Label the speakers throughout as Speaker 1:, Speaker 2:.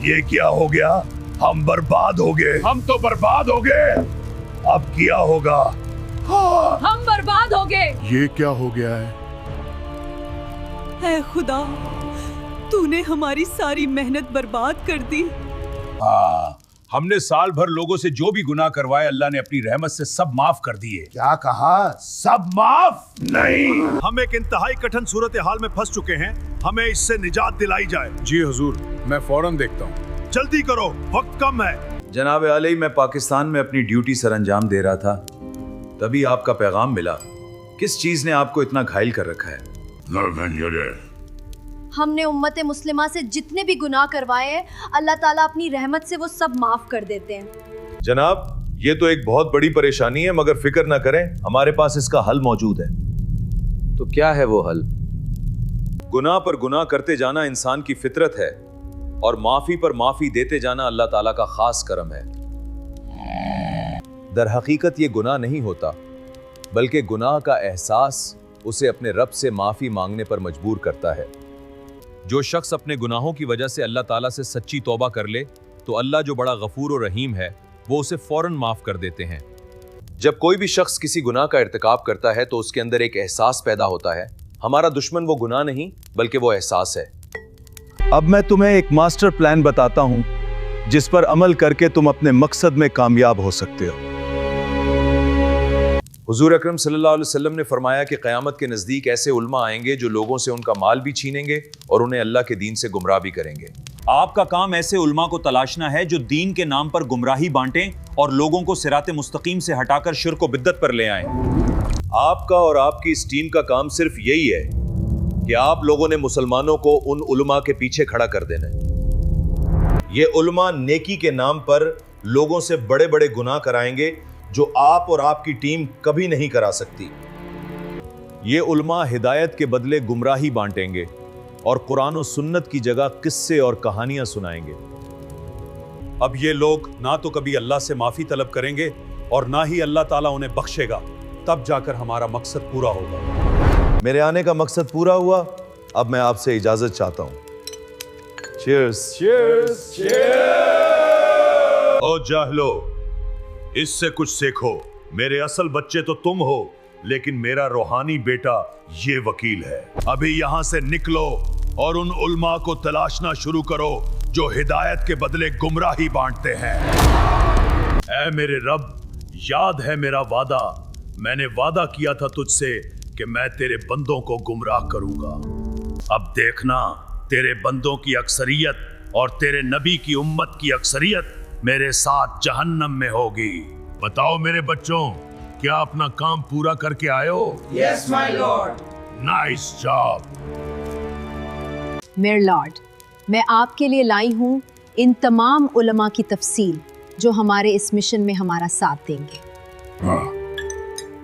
Speaker 1: ये क्या हो गया? हम बर्बाद हो गए। हम तो बर्बाद हो गए। अब क्या होगा?
Speaker 2: हम बर्बाद हो गए।
Speaker 1: ये क्या हो गया है?
Speaker 2: ऐ खुदा, तूने हमारी सारी मेहनत बर्बाद कर दी।
Speaker 1: हाँ, हमने साल भर लोगों से जो भी गुनाह करवाए अल्लाह ने अपनी रहमत से सब माफ कर दिए। क्या कहा? सब माफ? नहीं।
Speaker 3: हम एक इंतहाई कठिन सूरत हाल में फंस चुके हैं, हमें इससे निजात दिलाई जाए।
Speaker 1: जी हुजूर, मैं फौरन देखता हूँ।
Speaker 3: जल्दी करो, वक्त कम है।
Speaker 4: जनाब आली, मैं पाकिस्तान में अपनी ड्यूटी सर अंजाम दे रहा था, तभी आपका पैगाम मिला। किस चीज ने आपको इतना घायल कर रखा है?
Speaker 5: हमने उम्मत मुस्लिमा से जितने भी गुनाह करवाए हैं, अल्लाह ताला अपनी रहमत से वो सब माफ कर देते हैं।
Speaker 4: जनाब, ये तो एक बहुत बड़ी परेशानी है, मगर फिक्र ना करें, हमारे पास इसका हल मौजूद है। तो क्या है वो हल? गुनाह पर गुनाह करते जाना इंसान की फितरत है, और माफी पर माफी देते जाना अल्लाह ताला का खास करम है। दर हकीकत ये गुनाह नहीं होता, बल्कि गुनाह का एहसास उसे अपने रब से माफी मांगने पर मजबूर करता है। जो शख्स अपने गुनाहों की वजह से अल्लाह ताला से सच्ची तौबा कर ले, तो अल्लाह जो बड़ा गफूर और रहीम है, वो उसे फौरन माफ कर देते हैं। जब कोई भी शख्स किसी गुनाह का इर्तिकाब करता है, तो उसके अंदर एक एहसास पैदा होता है। हमारा दुश्मन वो गुनाह नहीं, बल्कि वो एहसास है। अब मैं तुम्हें एक मास्टर प्लान बताता हूं, जिस पर अमल करके तुम अपने मकसद में कामयाब हो सकते हो। हुजूर अकरम सल्लल्लाहु अलैहि वसल्लम ने फरमाया कि क़यामत के नज़दीक ऐसे उलमा आएंगे जो लोगों से उनका माल भी छीनेंगे और उन्हें अल्लाह के दीन से गुमराह भी करेंगे। आपका काम ऐसे उलमा को तलाशना है जो दीन के नाम पर गुमराही बांटें और लोगों को सिराते मुस्तकीम से हटाकर शिर्क व बिद्दत पर ले आएं। आपका और आपकी इस टीम का काम सिर्फ यही है कि आप लोगों ने मुसलमानों को उन उलमा के पीछे खड़ा कर देना है। ये उलमा नेकी के नाम पर लोगों से बड़े बड़े गुनाह कराएंगे जो आप और आपकी टीम कभी नहीं करा सकती। ये उलमा हिदायत के बदले गुमराही बांटेंगे और कुरान और सुन्नत की जगह किस्से और कहानियां सुनाएंगे।
Speaker 3: अब ये लोग ना तो कभी अल्लाह से माफी तलब करेंगे और ना ही अल्लाह ताला उन्हें बख्शेगा। तब जाकर हमारा मकसद पूरा होगा।
Speaker 4: मेरे आने का मकसद पूरा हुआ। अब मैं आपसे इजाजत चाहता हूं। चीयर्स।
Speaker 1: चीयर्स,
Speaker 3: ओ जाहलो, इससे कुछ सीखो। मेरे असल बच्चे तो तुम हो, लेकिन मेरा रूहानी बेटा ये वकील है। अभी यहां से निकलो और उन उलमा को तलाशना शुरू करो जो हिदायत के बदले गुमराही बांटते हैं। ऐ मेरे रब, याद है मेरा वादा? मैंने वादा किया था तुझसे कि मैं तेरे बंदों को गुमराह करूंगा। अब देखना, तेरे बंदों की अक्सरियत और तेरे नबी की उम्मत की अक्सरियत मेरे साथ जहन्नम में होगी। बताओ मेरे बच्चों, क्या अपना काम पूरा करके आए हो?
Speaker 6: Yes, my lord.
Speaker 3: Nice job.
Speaker 5: मेरे लॉर्ड, मैं आपके लिए लाई हूँ इन तमाम उलमा की तफसील जो हमारे इस मिशन में हमारा साथ देंगे।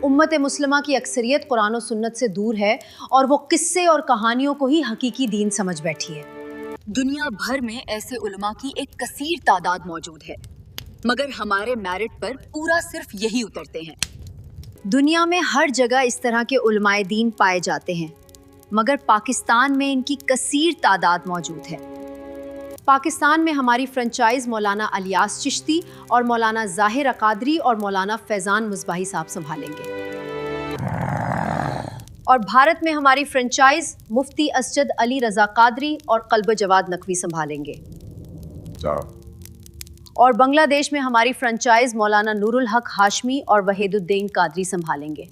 Speaker 5: उम्मत मुस्लिमा की अक्सरियत कुरान और सुन्नत से दूर है और वो किस्से और कहानियों को ही हकीकी दीन समझ बैठी है।
Speaker 2: दुनिया भर में ऐसे उलमा की एक कसीर तादाद मौजूद है, मगर हमारे मेरिट पर पूरा सिर्फ यही उतरते हैं।
Speaker 5: दुनिया में हर जगह इस तरह के उलमाए दीन पाए जाते हैं, मगर पाकिस्तान में इनकी कसीर तादाद मौजूद है। पाकिस्तान में हमारी फ्रेंचाइज मौलाना अलियास चिश्ती और मौलाना ज़ाहिर अकादरी और मौलाना फैज़ान मुस्बाही साहब संभालेंगे, और भारत में हमारी फ्रेंचाइज मुफ्ती असजद अली रज़ा कादरी और कल्ब जवाद नकवी संभालेंगे, और बांग्लादेश में हमारी फ्रेंचाइज मौलाना नूरुल हक हाशमी और वहीदुद्दीन कादरी संभालेंगे।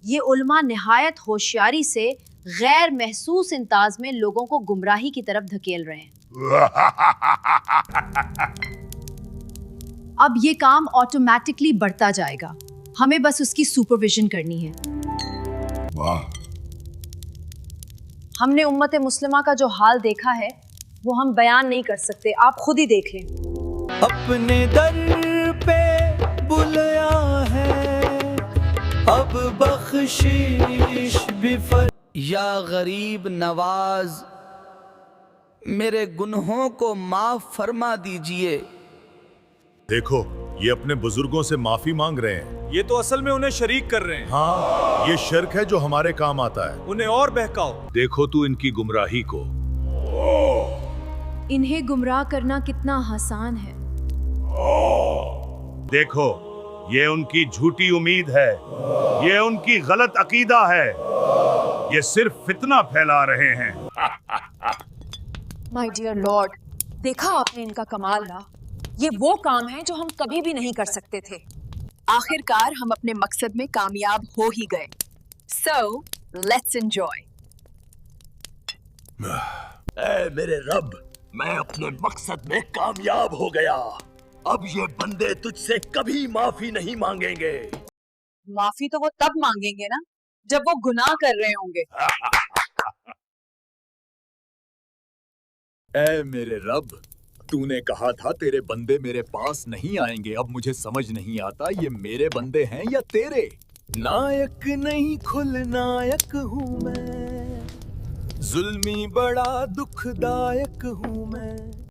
Speaker 5: ये उलमा निहायत होशियारी से गैर महसूस अंदाज में लोगों को गुमराही की तरफ धकेल रहे हैं। अब ये काम ऑटोमेटिकली बढ़ता जाएगा, हमें बस उसकी सुपरविजन करनी है। हमने उम्मत मुस्लिमा का जो हाल देखा है वो हम बयान नहीं कर सकते, आप खुद ही देख लें।
Speaker 6: अपने दर पे बुलाया है, अब बख्शिश भी या गरीब नवाज, मेरे गुनाहों को माफ फरमा दीजिए।
Speaker 3: देखो, ये अपने बुजुर्गों से माफी मांग रहे हैं। ये तो असल में उन्हें शरीक कर रहे हैं। हाँ, ये शिर्क है जो हमारे काम आता है। उन्हें और बहकाओ। देखो तू इनकी गुमराही को।
Speaker 5: इन्हें गुमराह करना कितना आसान है।
Speaker 3: देखो, ये उनकी झूठी उम्मीद है, ये उनकी गलत अकीदा है, ये सिर्फ फितना फैला रहे हैं।
Speaker 2: माय डियर लॉर्ड, देखा आपने इनका कमाल ना? ये वो काम है जो हम कभी भी नहीं कर सकते थे। आखिरकार हम अपने मकसद में कामयाब हो ही गए। So let's enjoy.
Speaker 7: ऐ मेरे रब, मैं अपने मकसद में कामयाब हो गया। अब ये बंदे तुझसे कभी माफी नहीं मांगेंगे।
Speaker 2: माफी तो वो तब मांगेंगे ना जब वो गुनाह कर रहे होंगे।
Speaker 7: ऐ मेरे रब, तूने कहा था तेरे बंदे मेरे पास नहीं आएंगे। अब मुझे समझ नहीं आता ये मेरे बंदे हैं या तेरे। नायक नहीं खुलनायक हूँ मैं, जुल्मी बड़ा दुखदायक हूँ मैं।